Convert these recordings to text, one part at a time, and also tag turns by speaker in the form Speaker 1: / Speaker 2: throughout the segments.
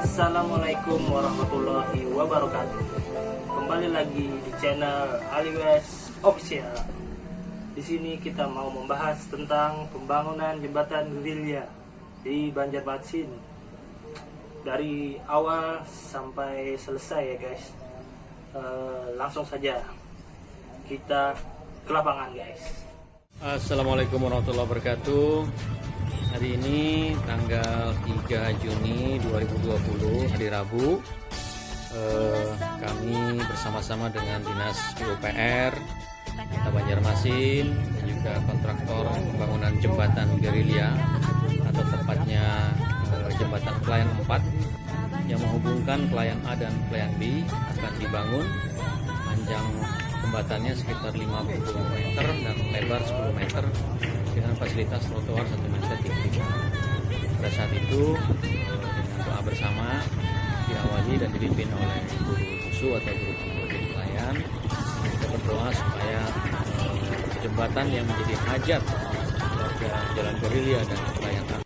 Speaker 1: Assalamualaikum warahmatullahi wabarakatuh. Kembali lagi di channel Aliwes Official. Di sini kita mau membahas tentang pembangunan jembatan gerilya di Banjarmasin dari awal sampai selesai ya guys. Langsung saja kita ke lapangan guys.
Speaker 2: Assalamualaikum warahmatullahi wabarakatuh. Hari ini tanggal 3 Juni 2020, hari Rabu. Kami bersama-sama dengan Dinas PUPR Kota Banjarmasin dan juga kontraktor pembangunan jembatan gerilya atau tepatnya jembatan Kelayan 4 yang menghubungkan Kelayan A dan Kelayan B akan dibangun. Panjang jembatannya sekitar 50 meter dan lebar 10 meter dengan fasilitas trotoar 1 meter tinggi. Pada saat itu dengan doa bersama diawali dan dipimpin oleh guru khusus atau guru pembimbing pelayan. Kita berdoa supaya jembatan yang menjadi hajat warga Jalan Gerilya dan Kelayan A.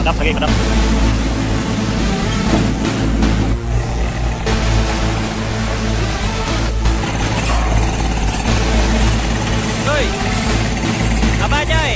Speaker 1: Kedap lagi, kedap. Cuy, apa coy?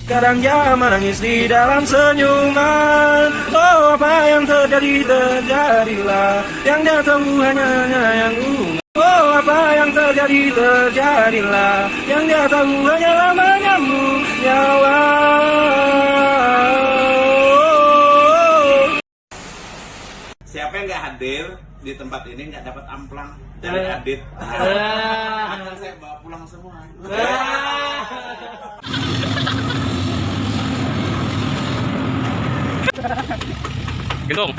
Speaker 3: Kadang dia menangis di dalam senyuman. Oh, apa yang terjadi, terjadilah. Yang dia tahu hanya yang oh, apa yang terjadi, terjadilah. Yang dia tahu hanyalah menyambut nyawa.
Speaker 4: Siapa yang nggak hadir di tempat ini nggak dapat amplang dari Adit. Akan saya bawa pulang semua.
Speaker 1: Gendong.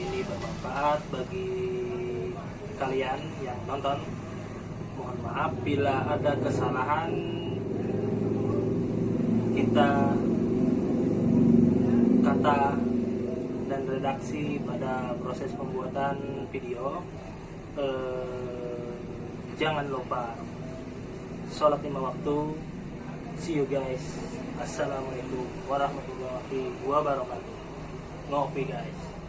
Speaker 5: ini bermanfaat bagi kalian yang nonton. Mohon maaf bila ada kesalahan. Kita kata dan redaksi pada proses pembuatan video. Jangan lupa sholat 5 waktu. See you guys. Assalamualaikum warahmatullahi wabarakatuh. Ngopi guys.